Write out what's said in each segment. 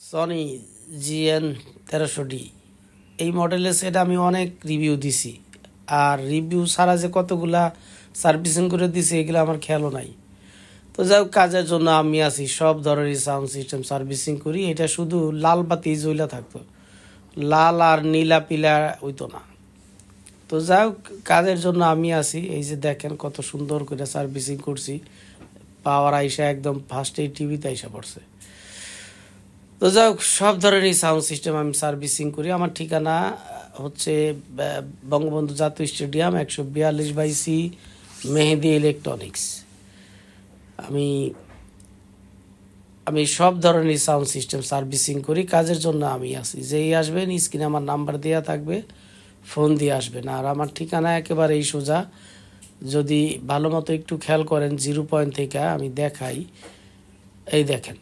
Sony GN 1300D এই মডেলের set আমি অনেক রিভিউ দিছি, আর রিভিউ ছাড়া যে কতগুলা সার্ভিসিং করে দিছি এগুলো আমার খেয়ালও নাই। তো যাই হোক, কাজের জন্য আমি আছি, সব ধরনের সাউন্ড সিস্টেম সার্ভিসিং করি। এটা শুধু লাল বাতি জ্বলা থাকতো, লাল আর নীলা পিলা হইতো না। তো যাই হোক, কাজের জন্য আমি আছি। এই যে দেখেন কত সুন্দর করে সার্ভিসিং করছি, পাওয়ার আইসা একদম ফার্স্টেই টিভিতে আইসা পড়ছে। তো যাই হোক, সব ধরনের সাউন্ড সিস্টেম আমি সার্ভিসিং করি। আমার ঠিকানা হচ্ছে বঙ্গবন্ধু জাতীয় স্টেডিয়াম 142/C, মেহেদি ইলেকট্রনিক্স। আমি আমি সব ধরনের সাউন্ড সিস্টেম সার্ভিসিং করি। কাজের জন্য আমি আছি। যেই আসবেন স্ক্রিনে আমার নাম্বার দেওয়া থাকবে, ফোন দিয়ে আসবেন। আর আমার ঠিকানা একেবারে এই সোজা। যদি ভালো মতো একটু খেয়াল করেন, 0 পয়েন্ট থেকে আমি দেখাই। এই দেখেন,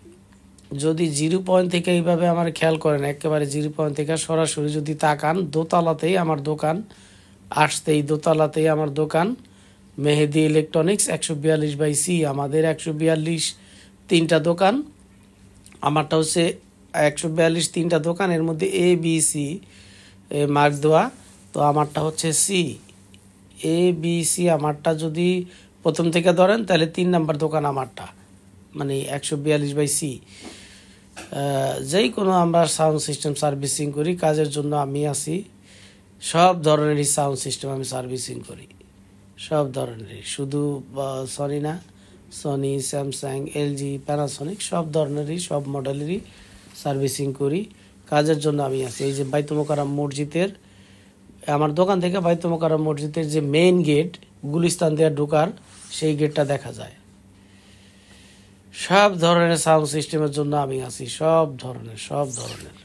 যদি 0 পয়েন্ট থেকে এইভাবে আমার খেয়াল করেন, একেবারে 0 পয়েন্ট থেকে সরাসরি যদি তাকান, দোতলাতেই আমার দোকান। আসতেই দোতলাতেই আমার দোকান, মেহেদি ইলেকট্রনিক্স 142/C। আমাদের 142 তিনটা দোকান। আমারটা হচ্ছে 142 তিনটা দোকান, এর মধ্যে ABC মার্ক দেওয়া। তো আমারটা হচ্ছে ABC। আমারটা যদি প্রথম থেকে ধরেন তাহলে 3 নাম্বার দোকান আমারটা, মানে 142/C। যেই কোনো আমরা সাউন্ড সিস্টেম সার্ভিসিং করি। কাজের জন্য আমি আছি। সব ধরনেরই সাউন্ড সিস্টেম আমি সার্ভিসিং করি, সব ধরনেরই, শুধু সনি না, সনি, স্যামসাং, LG, প্যানাসনিক, সব ধরনেরই, সব মডেলেরই সার্ভিসিং করি। কাজের জন্য আমি আছি। এই যে বাইতুল মোকাররম মসজিদের, আমার দোকান থেকে বাইতুল মোকাররম মসজিদের যে মেইন গেট, গুলিস্তান দিয়ে ঢোকার সেই গেটটা দেখা যায়। সব ধরনের সাউন্ড সিস্টেমের জন্য আমি আছি, সব ধরনের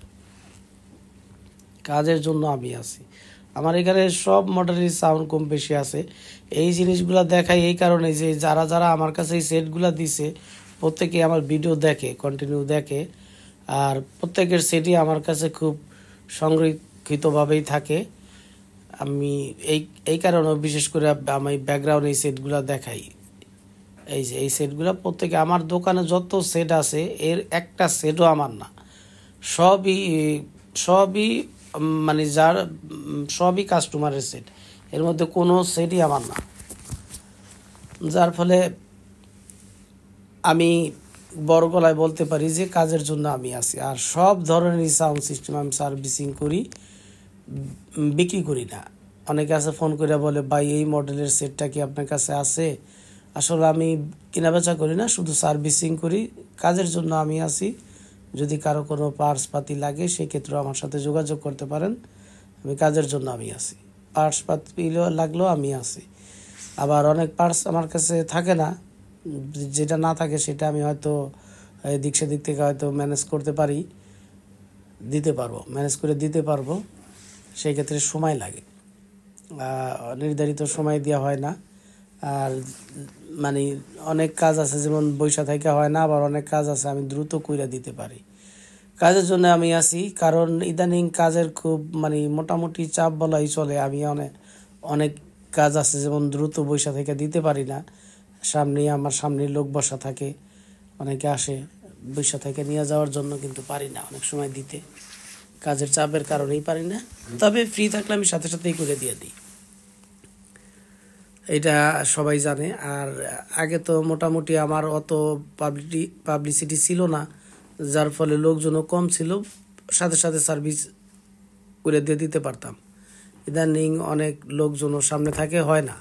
কাজের জন্য আমি আছি। আমার এখানে সব মডেলের সাউন্ড কম বেশি আছে। এই জিনিসগুলো দেখাই এই কারণে যে যারা যারা আমার কাছে এই সেটগুলো দিছে, প্রত্যেকে আমার ভিডিও দেখে, কন্টিনিউ দেখে, আর প্রত্যেকের সেটই আমার কাছে খুব সংরক্ষিতভাবেই থাকে। আমি এই কারণে বিশেষ করে আমি ব্যাকগ্রাউন্ড এই সেটগুলো দেখাই। এই যে এই সেটগুলো প্রত্যেকে, আমার দোকানে যত সেট আছে এর একটা সেটও আমার না, সবই মানে সবই কাস্টমারের সেট, এর মধ্যে কোনো সেটই আমার না। যার ফলে আমি বড় গলায় বলতে পারি যে কাজের জন্য আমি আছি। আর সব ধরনের সাউন্ড সিস্টেম আমি সার্ভিসিং করি, বিক্রি করি না। অনেকে আছে ফোন করে বলে, ভাই এই মডেলের সেটটা কি আপনার কাছে আছে? আসলে আমি কেনাবেচা করি না, শুধু সার্ভিসিং করি। কাজের জন্য আমি আছি। যদি কারো কোনো পার্টস পাতি লাগে সেক্ষেত্রে আমার সাথে যোগাযোগ করতে পারেন। আমি কাজের জন্য আমি আছি। পার্টস পাতি লাগলেও আমি আছি। আবার অনেক পার্টস আমার কাছে থাকে না, যেটা না থাকে সেটা আমি হয়তো এদিক সেদিক থেকে হয়তো ম্যানেজ করতে পারি, ম্যানেজ করে দিতে পারবো। সেই ক্ষেত্রে সময় লাগে, নির্ধারিত সময় দেওয়া হয় না। আর মানে অনেক কাজ আছে যেমন বৈশা থেকে হয় না, আবার অনেক কাজ আছে আমি দ্রুত কইরা দিতে পারি। কাজের জন্য আমি আছি, কারণ ইদানিং কাজের খুব মানে মোটামুটি চাপ বলাই চলে। আমি অনেক কাজ আছে যেমন দ্রুত বৈশা থেকে দিতে পারি না। আমার সামনে লোক বসা থাকে, অনেকে আসে বৈশা থেকে নিয়ে যাওয়ার জন্য, কিন্তু পারি না অনেক সময় দিতে, কাজের চাপের কারণেই পারি না। তবে ফ্রি থাকলে আমি সাথে সাথেই করে দিয়ে দিই, এটা সবাই জানে। আর আগে তো মোটামুটি আমার অত পাবলিসিটি ছিল না, যার ফলে লোকজনও কম ছিল, সাথে সাথে সার্ভিস করে দিয়ে দিতে পারতাম। ইদানিং অনেক লোকজনও সামনে থাকে, হয় না।